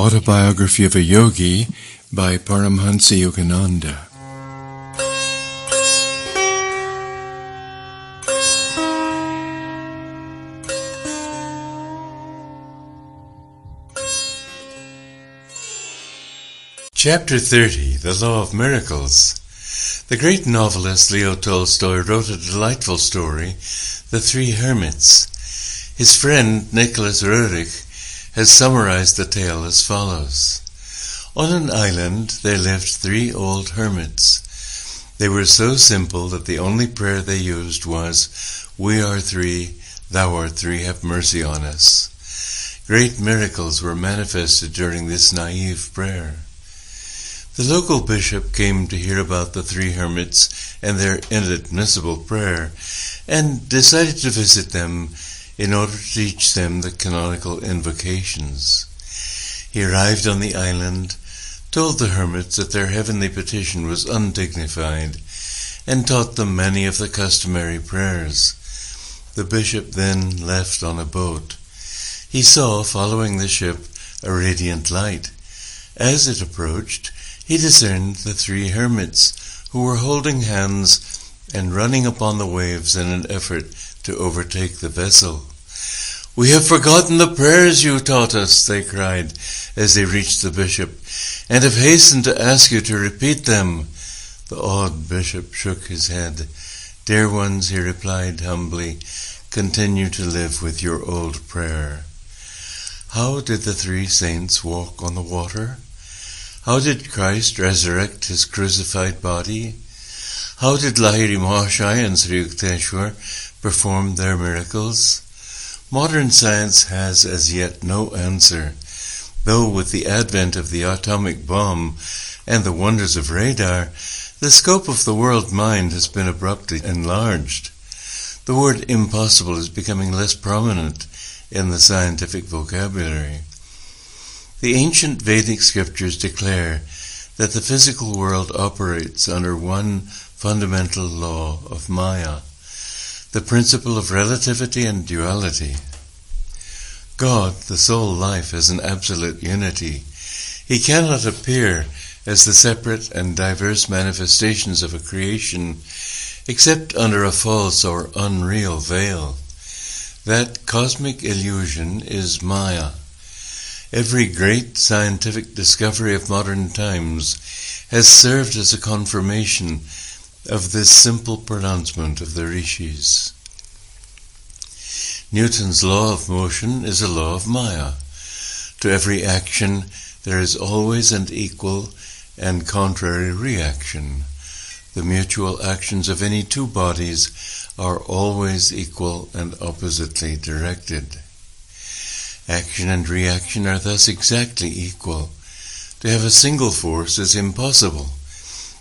Autobiography of a Yogi by Paramhansa Yogananda. Chapter 30, The Law of Miracles. The great novelist Leo Tolstoy wrote a delightful story, The Three Hermits. His friend Nicholas Roerich has summarized the tale as follows. On an island there lived three old hermits. They were so simple that the only prayer they used was, "We are three, thou art three, have mercy on us." Great miracles were manifested during this naive prayer. The local bishop came to hear about the three hermits and their inadmissible prayer, and decided to visit them in order to teach them the canonical invocations. He arrived on the island, told the hermits that their heavenly petition was undignified, and taught them many of the customary prayers. The bishop then left on a boat. He saw, following the ship, a radiant light. As it approached, he discerned the three hermits, who were holding hands and running upon the waves in an effort to overtake the vessel. "We have forgotten the prayers you taught us," they cried as they reached the bishop, "and have hastened to ask you to repeat them." The awed bishop shook his head. "Dear ones," he replied humbly, "continue to live with your old prayer." How did the three saints walk on the water? How did Christ resurrect his crucified body? How did Lahiri Mahashaya and Sri Yukteswar perform their miracles? Modern science has as yet no answer, though with the advent of the atomic bomb and the wonders of radar, the scope of the world mind has been abruptly enlarged. The word impossible is becoming less prominent in the scientific vocabulary. The ancient Vedic scriptures declare that the physical world operates under one fundamental law of Maya, the principle of relativity and duality. God, the sole life, is an absolute unity. He cannot appear as the separate and diverse manifestations of a creation except under a false or unreal veil. That cosmic illusion is Maya. Every great scientific discovery of modern times has served as a confirmation of this simple pronouncement of the rishis. Newton's law of motion is a law of Maya. To every action there is always an equal and contrary reaction. The mutual actions of any two bodies are always equal and oppositely directed. Action and reaction are thus exactly equal. To have a single force is impossible.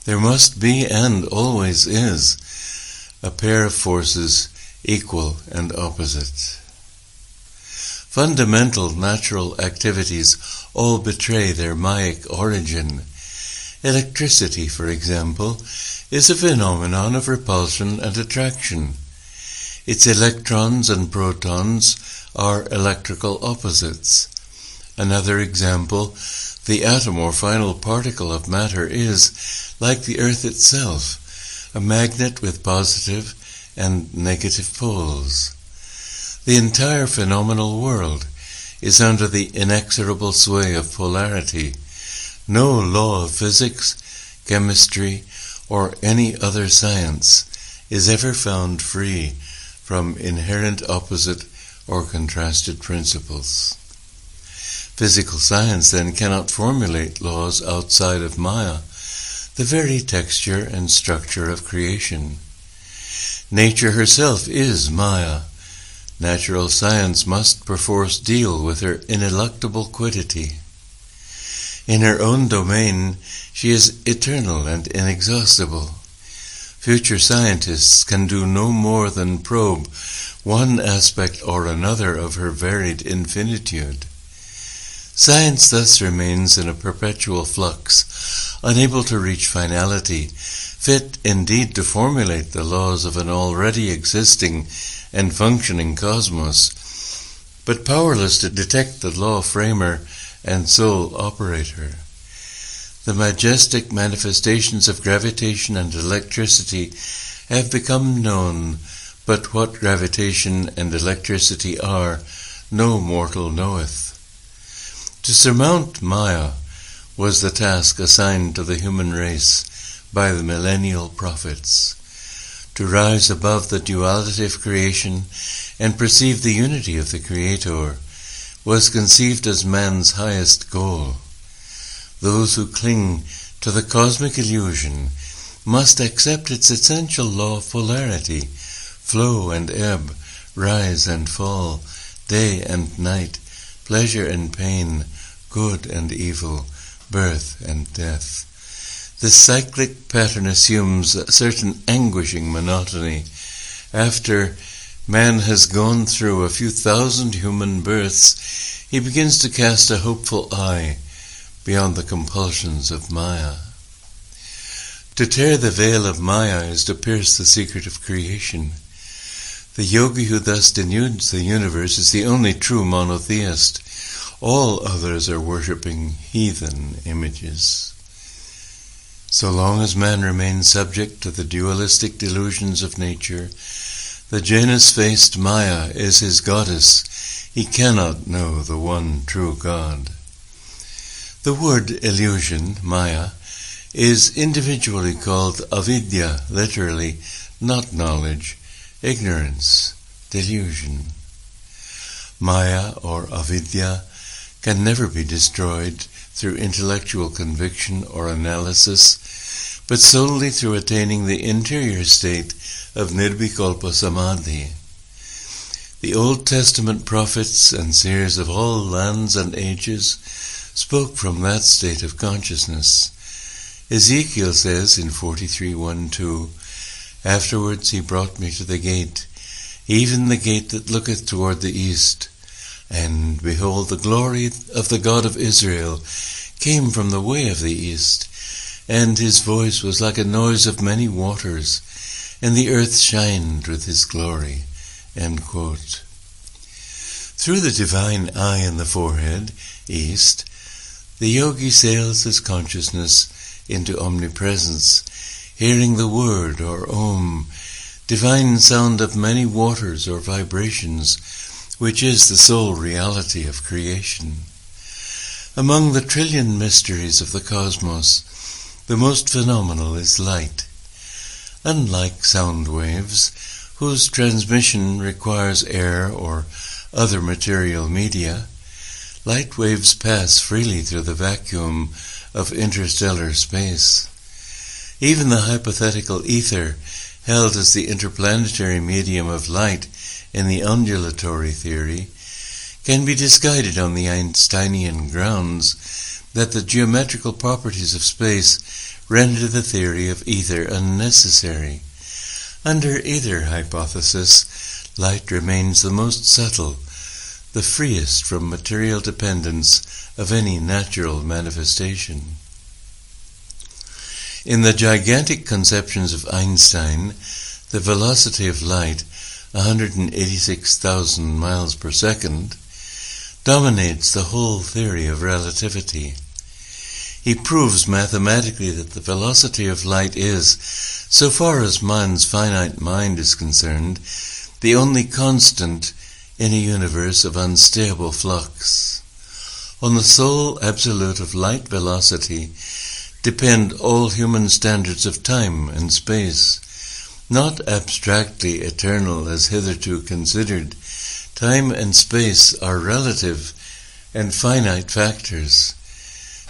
There must be, and always is, a pair of forces equal and opposite. Fundamental natural activities all betray their Mayic origin. Electricity, for example, is a phenomenon of repulsion and attraction. Its electrons and protons are electrical opposites. Another example, the atom or final particle of matter is, like the earth itself, a magnet with positive and negative poles. The entire phenomenal world is under the inexorable sway of polarity. No law of physics, chemistry, or any other science is ever found free from inherent opposite or contrasted principles. Physical science then cannot formulate laws outside of Maya, the very texture and structure of creation. Nature herself is Maya. Natural science must perforce deal with her ineluctable quiddity. In her own domain, she is eternal and inexhaustible. Future scientists can do no more than probe one aspect or another of her varied infinitude. Science thus remains in a perpetual flux, unable to reach finality, fit indeed to formulate the laws of an already existing and functioning cosmos, but powerless to detect the law framer and sole operator. The majestic manifestations of gravitation and electricity have become known, but what gravitation and electricity are, no mortal knoweth. To surmount Maya was the task assigned to the human race by the millennial prophets. To rise above the duality of creation and perceive the unity of the Creator was conceived as man's highest goal. Those who cling to the cosmic illusion must accept its essential law of polarity, flow and ebb, rise and fall, day and night, pleasure and pain, good and evil, birth and death. This cyclic pattern assumes a certain anguishing monotony. After man has gone through a few thousand human births, he begins to cast a hopeful eye beyond the compulsions of Maya. To tear the veil of Maya is to pierce the secret of creation. The yogi who thus denudes the universe is the only true monotheist. All others are worshipping heathen images. So long as man remains subject to the dualistic delusions of nature, the Janus-faced Maya is his goddess. He cannot know the one true God. The word illusion, Maya, is individually called avidya, literally, not knowledge, ignorance, delusion. Maya or avidya can never be destroyed through intellectual conviction or analysis, but solely through attaining the interior state of nirvikalpa samadhi. The Old Testament prophets and seers of all lands and ages spoke from that state of consciousness. Ezekiel says in 43:1-2, "Afterwards he brought me to the gate, even the gate that looketh toward the east. And behold, the glory of the God of Israel came from the way of the east, and his voice was like a noise of many waters, and the earth shined with his glory." End quote. Through the divine eye in the forehead, east, the yogi sails his consciousness into omnipresence, hearing the word or om, divine sound of many waters or vibrations, which is the sole reality of creation. Among the trillion mysteries of the cosmos, the most phenomenal is light. Unlike sound waves, whose transmission requires air or other material media, light waves pass freely through the vacuum of interstellar space. Even the hypothetical ether, held as the interplanetary medium of light in the undulatory theory, can be discarded on the Einsteinian grounds that the geometrical properties of space render the theory of ether unnecessary. Under either hypothesis, light remains the most subtle, the freest from material dependence of any natural manifestation. In the gigantic conceptions of Einstein, the velocity of light, 186,000 miles per second, dominates the whole theory of relativity. He proves mathematically that the velocity of light is, so far as man's finite mind is concerned, the only constant in a universe of unstable flux. On the sole absolute of light velocity depend all human standards of time and space, not abstractly eternal as hitherto considered. Time and space are relative and finite factors,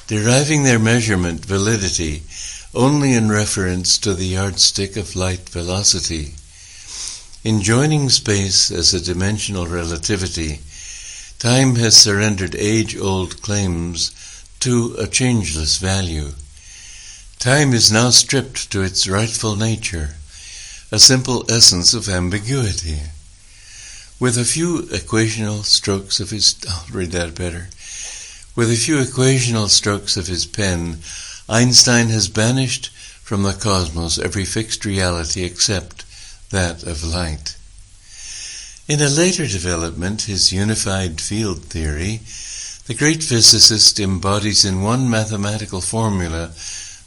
deriving their measurement validity only in reference to the yardstick of light velocity. In joining space as a dimensional relativity, time has surrendered age-old claims to a changeless value. Time is now stripped to its rightful nature, a simple essence of ambiguity. With a few equational strokes of his... I'll read that better. With a few equational strokes of his pen, Einstein has banished from the cosmos every fixed reality except that of light. In a later development, his unified field theory, The great physicist embodies in one mathematical formula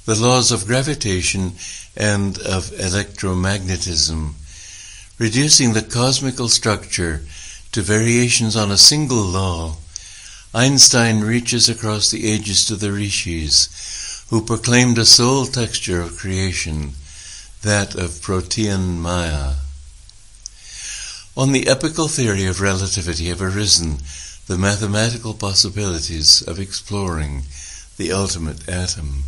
the laws of gravitation and of electromagnetism. Reducing the cosmical structure to variations on a single law, Einstein reaches across the ages to the rishis, who proclaimed a sole texture of creation, that of protean maya. On the epical theory of relativity have arisen the mathematical possibilities of exploring the ultimate atom.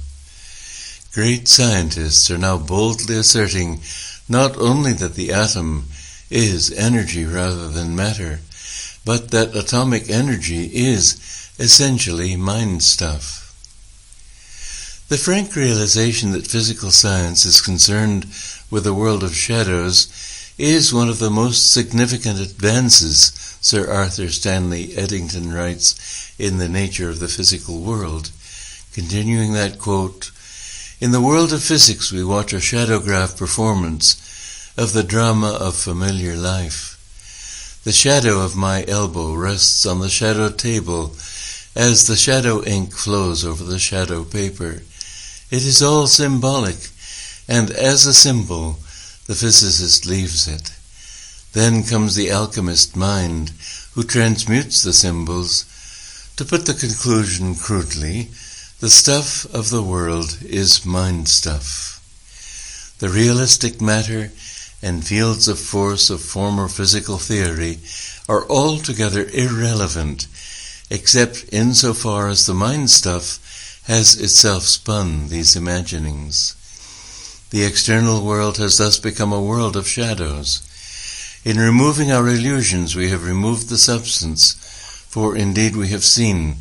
Great scientists are now boldly asserting not only that the atom is energy rather than matter, but that atomic energy is essentially mind stuff. The frank realization that physical science is concerned with a world of shadows is one of the most significant advances, Sir Arthur Stanley Eddington writes in The Nature of the Physical World. Continuing that quote, "In the world of physics we watch a shadowgraph performance of the drama of familiar life. The shadow of my elbow rests on the shadow table as the shadow ink flows over the shadow paper. It is all symbolic, and as a symbol, the physicist leaves it. Then comes the alchemist mind, who transmutes the symbols. To put the conclusion crudely, the stuff of the world is mind stuff. The realistic matter and fields of force of former physical theory are altogether irrelevant, except insofar as the mind stuff has itself spun these imaginings. The external world has thus become a world of shadows. In removing our illusions we have removed the substance, for indeed we have seen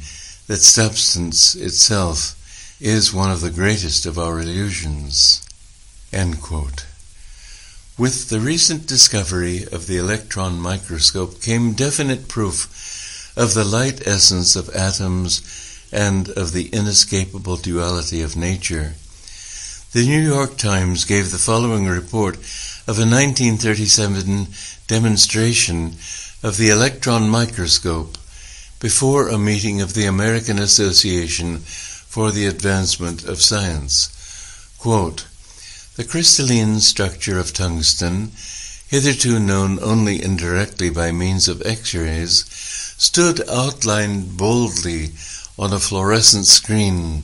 that substance itself is one of the greatest of our illusions." End quote. With the recent discovery of the electron microscope came definite proof of the light essence of atoms and of the inescapable duality of nature. The New York Times gave the following report of a 1937 demonstration of the electron microscope before a meeting of the American Association for the Advancement of Science. Quote, "The crystalline structure of tungsten, hitherto known only indirectly by means of X-rays, stood outlined boldly on a fluorescent screen,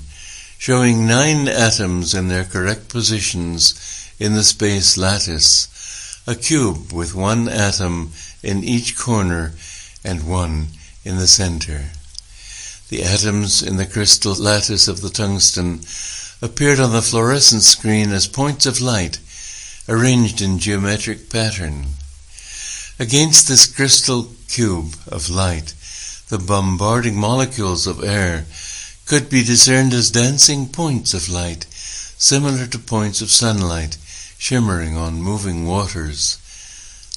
showing 9 atoms in their correct positions in the space lattice, a cube with 1 atom in each corner and 1 in the center. The atoms in the crystal lattice of the tungsten appeared on the fluorescent screen as points of light arranged in geometric pattern. Against this crystal cube of light, the bombarding molecules of air could be discerned as dancing points of light, similar to points of sunlight shimmering on moving waters."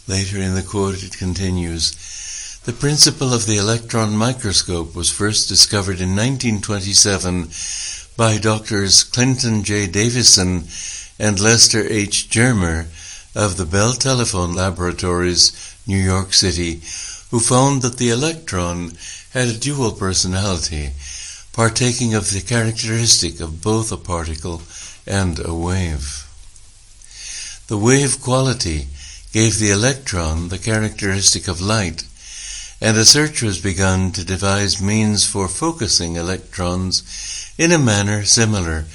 Later in the quote it continues, "The principle of the electron microscope was first discovered in 1927 by Drs. Clinton J. Davison and Lester H. Germer of the Bell Telephone Laboratories, New York City, who found that the electron had a dual personality, partaking of the characteristic of both a particle and a wave. The wave quality gave the electron the characteristic of light, and a search was begun to devise means for focusing electrons in a manner similar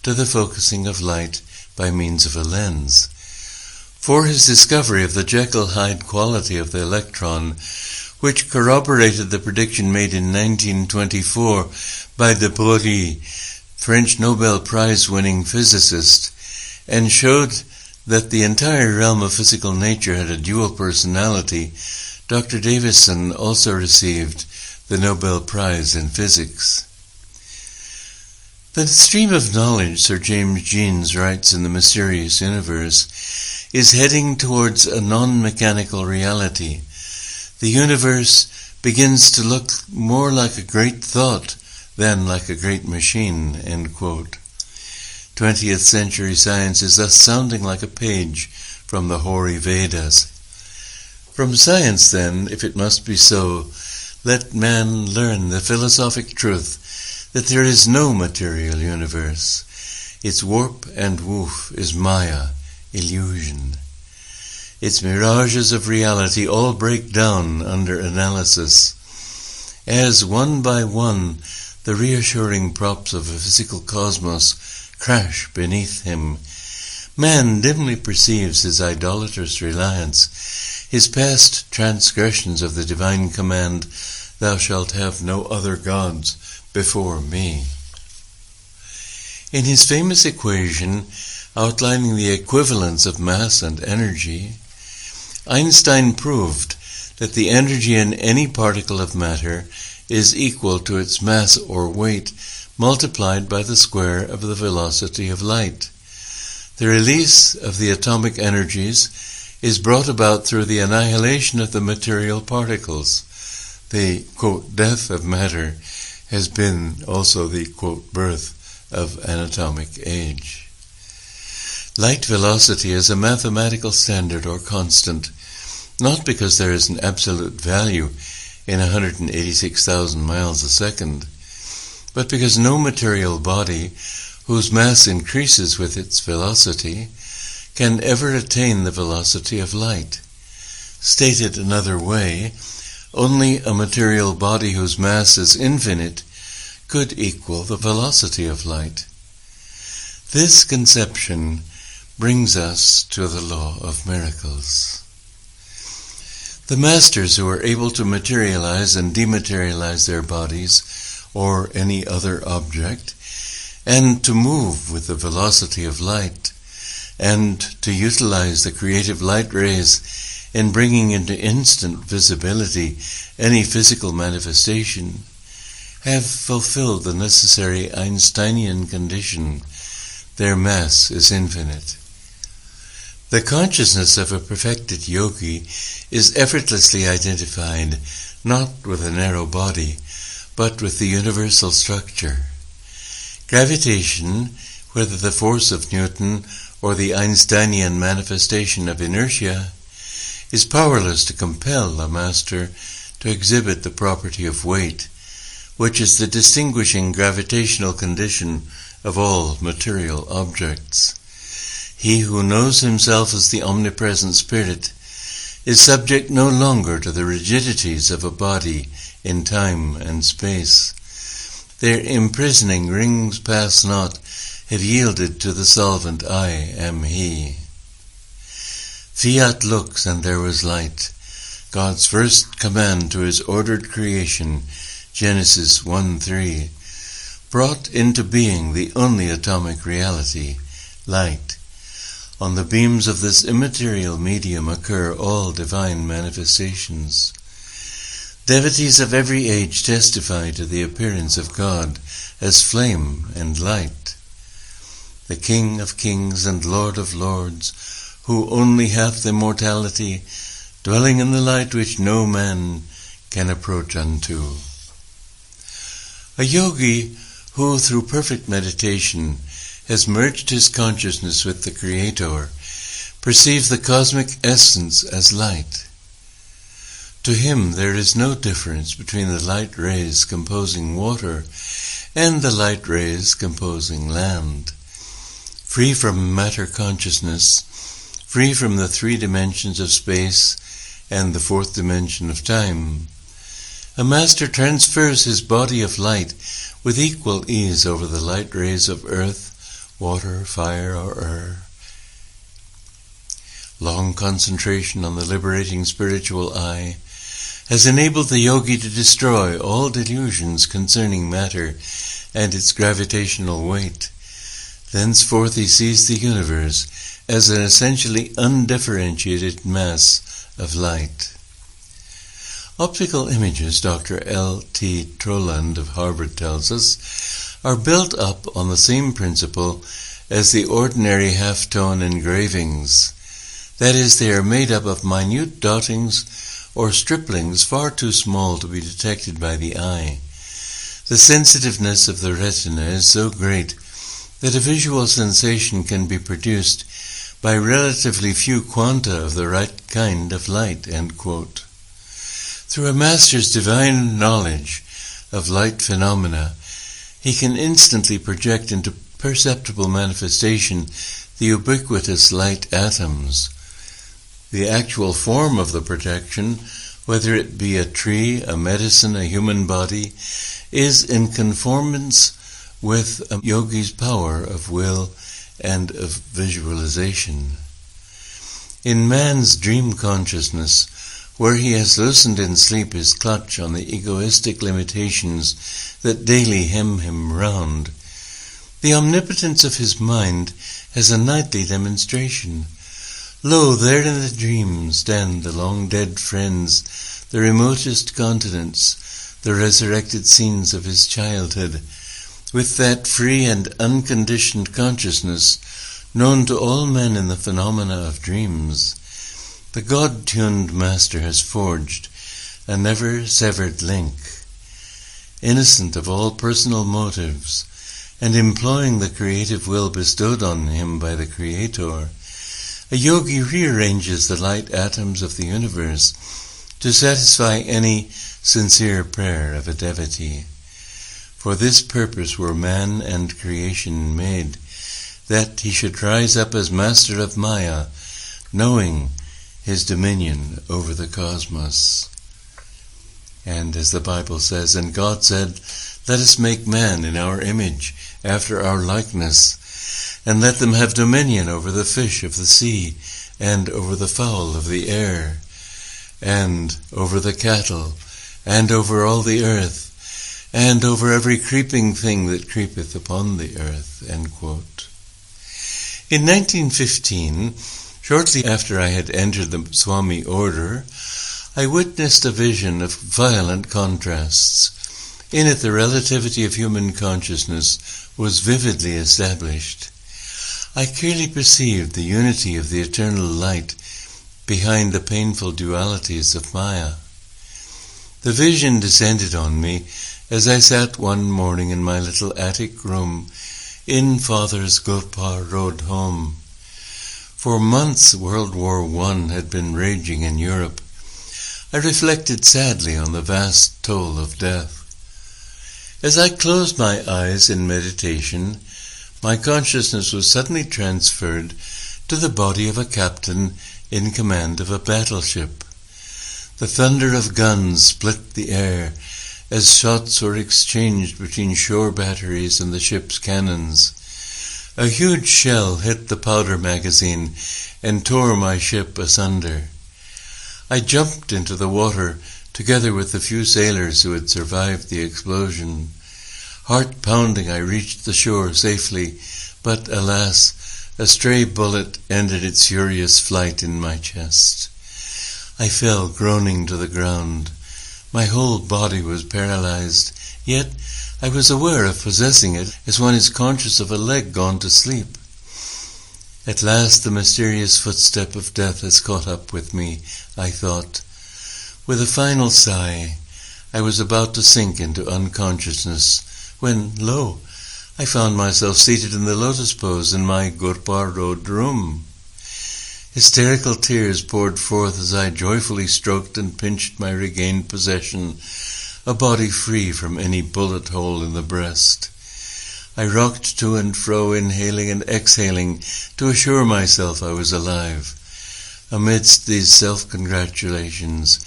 to the focusing of light by means of a lens. For his discovery of the Jekyll-Hyde quality of the electron, which corroborated the prediction made in 1924 by de Broglie, French Nobel Prize-winning physicist, and showed that the entire realm of physical nature had a dual personality, Dr. Davison also received the Nobel Prize in Physics. The stream of knowledge, Sir James Jeans writes in The Mysterious Universe, is heading towards a non-mechanical reality. The universe begins to look more like a great thought than like a great machine." End quote. 20th century science is thus sounding like a page from the hoary Vedas. From science, then, if it must be so, let man learn the philosophic truth that there is no material universe. Its warp and woof is Maya, illusion. Its mirages of reality all break down under analysis. As one by one the reassuring props of a physical cosmos crash beneath him, man dimly perceives his idolatrous reliance, his past transgressions of the divine command, "Thou shalt have no other gods before me." In his famous equation outlining the equivalence of mass and energy, Einstein proved that the energy in any particle of matter is equal to its mass or weight multiplied by the square of the velocity of light. The release of the atomic energies is brought about through the annihilation of the material particles. The, quote, death of matter has been also the, quote, birth of an atomic age. Light velocity is a mathematical standard or constant, not because there is an absolute value in 186,000 miles a second, but because no material body whose mass increases with its velocity can ever attain the velocity of light. Stated another way, only a material body whose mass is infinite could equal the velocity of light. This conception brings us to the law of miracles. The masters who are able to materialize and dematerialize their bodies or any other object, and to move with the velocity of light, and to utilize the creative light rays in bringing into instant visibility any physical manifestation, have fulfilled the necessary Einsteinian condition. Their mass is infinite. The consciousness of a perfected yogi is effortlessly identified not with a narrow body, but with the universal structure. Gravitation, whether the force of Newton or the Einsteinian manifestation of inertia, is powerless to compel a master to exhibit the property of weight, which is the distinguishing gravitational condition of all material objects. He who knows himself as the omnipresent spirit is subject no longer to the rigidities of a body in time and space. Their imprisoning rings pass not have yielded to the solvent I am He. Fiat lux and there was light, God's first command to His ordered creation, Genesis 1:3, brought into being the only atomic reality, light. On the beams of this immaterial medium occur all divine manifestations. Devotees of every age testify to the appearance of God as flame and light. The King of kings and Lord of lords, who only hath immortality, dwelling in the light which no man can approach unto. A yogi who, through perfect meditation, has merged his consciousness with the Creator, perceives the cosmic essence as light. To him there is no difference between the light rays composing water and the light rays composing land. Free from matter consciousness, free from the 3 dimensions of space and the 4th dimension of time, a master transfers his body of light with equal ease over the light rays of earth, water, fire, or air. Long concentration on the liberating spiritual eye has enabled the yogi to destroy all delusions concerning matter and its gravitational weight. Thenceforth he sees the universe as an essentially undifferentiated mass of light. Optical images, Dr. L.T. Troland of Harvard tells us, are built up on the same principle as the ordinary halftone engravings. That is, they are made up of minute dottings or striplings far too small to be detected by the eye. The sensitiveness of the retina is so great that a visual sensation can be produced by relatively few quanta of the right kind of light, end quote. Through a master's divine knowledge of light phenomena, he can instantly project into perceptible manifestation the ubiquitous light atoms. The actual form of the projection, whether it be a tree, a medicine, a human body, is in conformance with a yogi's power of will and of visualization. In man's dream consciousness, where he has loosened in sleep his clutch on the egoistic limitations that daily hem him round, the omnipotence of his mind has a nightly demonstration. Lo, there in the dream stand the long-dead friends, the remotest continents, the resurrected scenes of his childhood, with that free and unconditioned consciousness known to all men in the phenomena of dreams. The God-tuned Master has forged a never-severed link. Innocent of all personal motives, and employing the creative will bestowed on him by the Creator, a yogi rearranges the light atoms of the universe to satisfy any sincere prayer of a devotee. For this purpose were man and creation made, that he should rise up as master of Maya, knowing his dominion over the cosmos. And as the Bible says, and God said, "Let us make man in our image, after our likeness, and let them have dominion over the fish of the sea, and over the fowl of the air, and over the cattle, and over all the earth, and over every creeping thing that creepeth upon the earth." End quote. In 1915, shortly after I had entered the Swami order, I witnessed a vision of violent contrasts. In it, the relativity of human consciousness was vividly established. I clearly perceived the unity of the eternal light behind the painful dualities of Maya. The vision descended on me as I sat one morning in my little attic room in Father's Gopar Road home. For months World War I had been raging in Europe. I reflected sadly on the vast toll of death. As I closed my eyes in meditation, my consciousness was suddenly transferred to the body of a captain in command of a battleship. The thunder of guns split the air as shots were exchanged between shore batteries and the ship's cannons. A huge shell hit the powder magazine and tore my ship asunder. I jumped into the water together with the few sailors who had survived the explosion. Heart-pounding, I reached the shore safely, but alas, a stray bullet ended its furious flight in my chest. I fell groaning to the ground. My whole body was paralyzed, yet I was aware of possessing it as one is conscious of a leg gone to sleep. At last the mysterious footstep of death has caught up with me, I thought. With a final sigh, I was about to sink into unconsciousness when, lo, I found myself seated in the lotus pose in my Gopar Road room. Hysterical tears poured forth as I joyfully stroked and pinched my regained possession, a body free from any bullet hole in the breast. I rocked to and fro, inhaling and exhaling, to assure myself I was alive. Amidst these self-congratulations,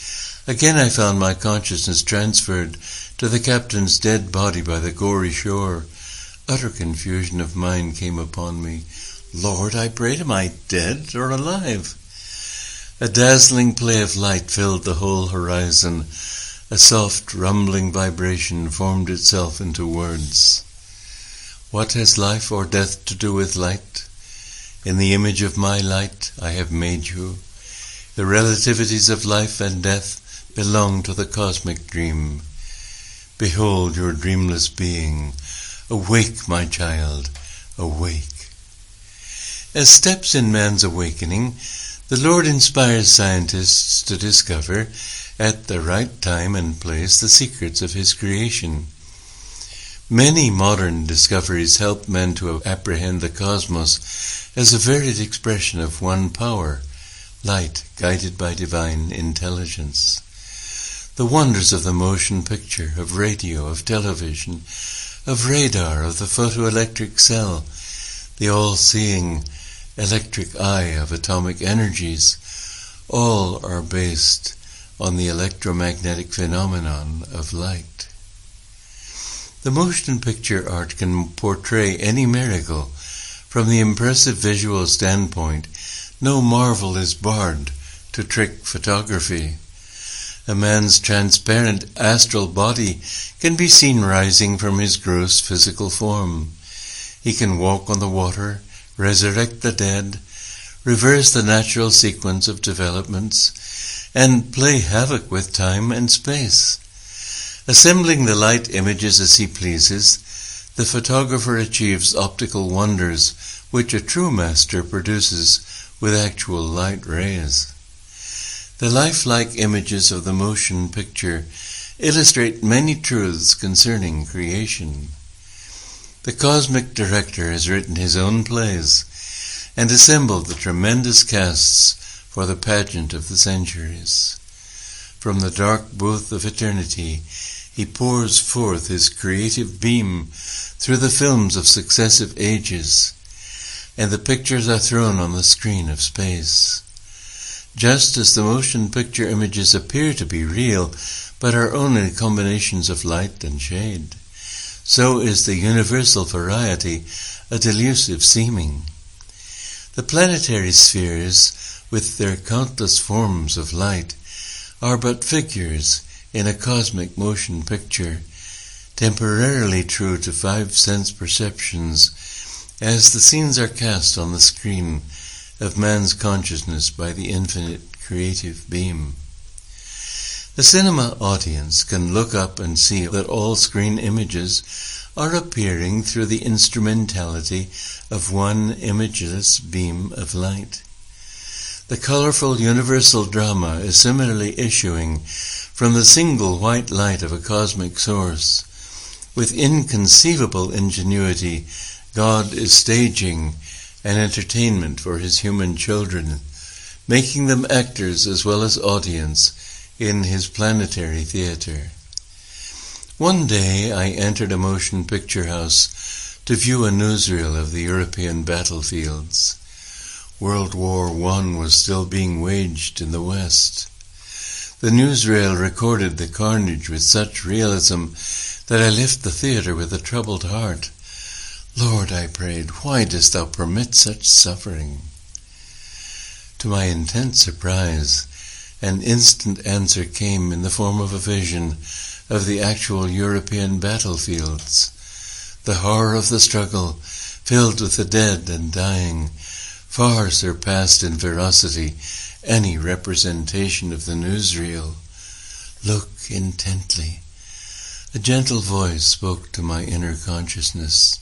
again I found my consciousness transferred to the captain's dead body by the gory shore. Utter confusion of mind came upon me. Lord, I prayed, am I dead or alive? A dazzling play of light filled the whole horizon. A soft, rumbling vibration formed itself into words. What has life or death to do with light? In the image of my light I have made you. The relativities of life and death belong to the cosmic dream. Behold your dreamless being. Awake, my child, awake. As steps in man's awakening, the Lord inspires scientists to discover, at the right time and place, the secrets of His creation. Many modern discoveries help men to apprehend the cosmos as a varied expression of one power, light guided by divine intelligence. The wonders of the motion picture, of radio, of television, of radar, of the photoelectric cell, the all-seeing electric eye of atomic energies, all are based on the electromagnetic phenomenon of light. The motion picture art can portray any miracle. From the impressive visual standpoint, no marvel is barred to trick photography. A man's transparent astral body can be seen rising from his gross physical form. He can walk on the water, resurrect the dead, reverse the natural sequence of developments, and play havoc with time and space. Assembling the light images as he pleases, the photographer achieves optical wonders which a true master produces with actual light rays. The lifelike images of the motion picture illustrate many truths concerning creation. The cosmic director has written his own plays and assembled the tremendous casts for the pageant of the centuries. From the dark booth of eternity, he pours forth his creative beam through the films of successive ages, and the pictures are thrown on the screen of space. Just as the motion picture images appear to be real, but are only combinations of light and shade, so is the universal variety a delusive seeming. The planetary spheres, with their countless forms of light, are but figures in a cosmic motion picture, temporarily true to five-sense perceptions, as the scenes are cast on the screen of man's consciousness by the infinite creative beam. The cinema audience can look up and see that all screen images are appearing through the instrumentality of one imageless beam of light. The colorful universal drama is similarly issuing from the single white light of a cosmic source. With inconceivable ingenuity, God is staging an entertainment for his human children, making them actors as well as audience in his planetary theater. One day I entered a motion picture house to view a newsreel of the European battlefields. World War I was still being waged in the West. The newsreel recorded the carnage with such realism that I left the theater with a troubled heart. Lord, I prayed, why dost thou permit such suffering? To my intense surprise, an instant answer came in the form of a vision of the actual European battlefields. The horror of the struggle, filled with the dead and dying, far surpassed in veracity any representation of the newsreel. Look intently. A gentle voice spoke to my inner consciousness.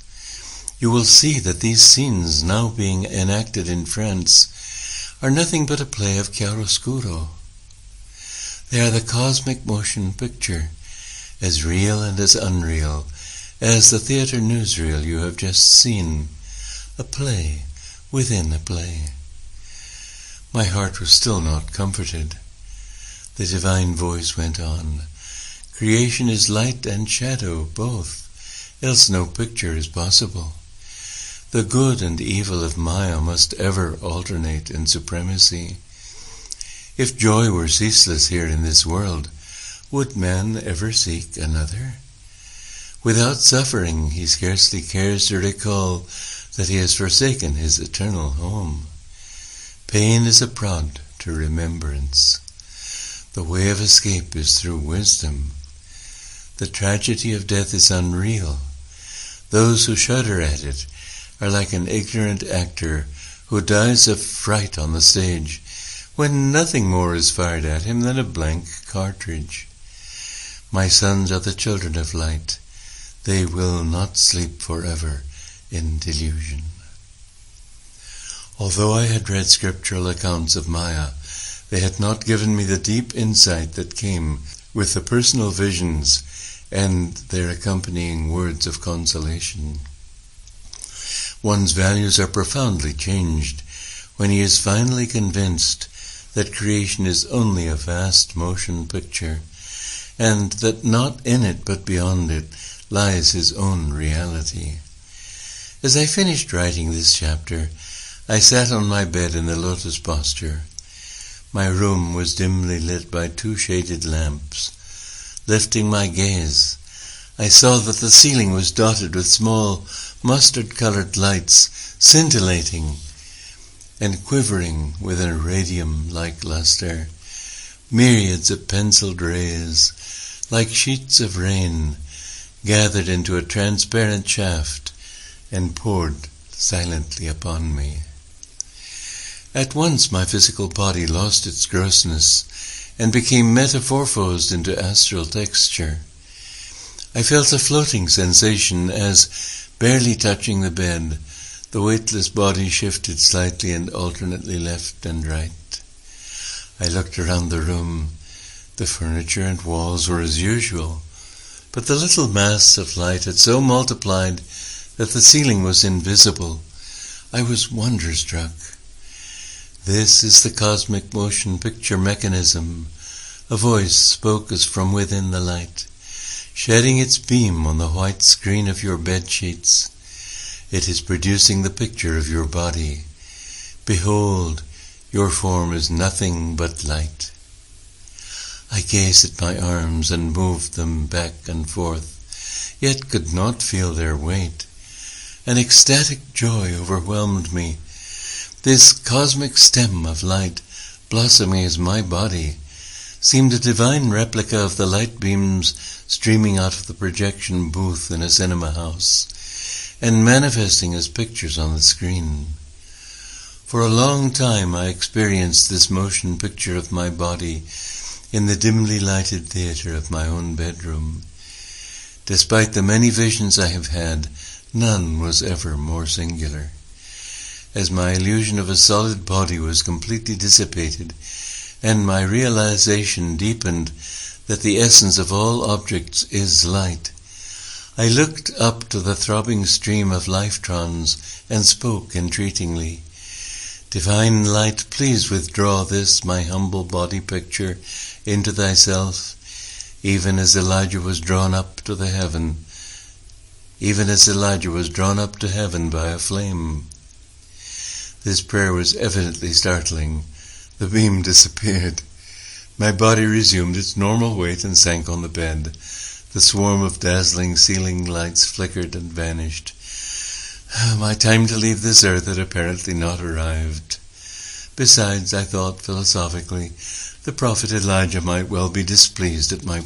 You will see that these scenes now being enacted in France are nothing but a play of chiaroscuro. They are the cosmic motion picture, as real and as unreal as the theater newsreel you have just seen, a play within a play. My heart was still not comforted. The divine voice went on. Creation is light and shadow, both, else no picture is possible. The good and evil of Maya must ever alternate in supremacy. If joy were ceaseless here in this world, would man ever seek another? Without suffering, he scarcely cares to recall that he has forsaken his eternal home. Pain is a prod to remembrance. The way of escape is through wisdom. The tragedy of death is unreal. Those who shudder at it are like an ignorant actor who dies of fright on the stage when nothing more is fired at him than a blank cartridge. My sons are the children of light. They will not sleep forever in delusion. Although I had read scriptural accounts of Maya, they had not given me the deep insight that came with the personal visions and their accompanying words of consolation. One's values are profoundly changed when he is finally convinced that creation is only a vast motion picture, and that not in it but beyond it lies his own reality. As I finished writing this chapter, I sat on my bed in the lotus posture. My room was dimly lit by 2 shaded lamps. Lifting my gaze, I saw that the ceiling was dotted with small mustard-colored lights scintillating and quivering with a radium-like luster. Myriads of penciled rays, like sheets of rain, gathered into a transparent shaft and poured silently upon me. At once my physical body lost its grossness and became metamorphosed into astral texture. I felt a floating sensation as, barely touching the bed, the weightless body shifted slightly and alternately left and right. I looked around the room. The furniture and walls were as usual, but the little mass of light had so multiplied that the ceiling was invisible. I was wonder-struck. This is the cosmic motion picture mechanism. A voice spoke as from within the light, shedding its beam on the white screen of your bed sheets. It is producing the picture of your body. Behold, your form is nothing but light. I gazed at my arms and moved them back and forth, yet could not feel their weight. An ecstatic joy overwhelmed me. This cosmic stem of light, blossoming as my body, seemed a divine replica of the light beams streaming out of the projection booth in a cinema house, and manifesting as pictures on the screen. For a long time I experienced this motion picture of my body in the dimly lighted theater of my own bedroom. Despite the many visions I have had, none was ever more singular. As my illusion of a solid body was completely dissipated, and my realization deepened that the essence of all objects is light, I looked up to the throbbing stream of life-trons and spoke entreatingly. Divine light, please withdraw this, my humble body picture, into thyself, even as Elijah was drawn up to heaven by a flame. This prayer was evidently startling. The beam disappeared. My body resumed its normal weight and sank on the bed. The swarm of dazzling ceiling lights flickered and vanished. My time to leave this earth had apparently not arrived. Besides, I thought philosophically, the prophet Elijah might well be displeased at my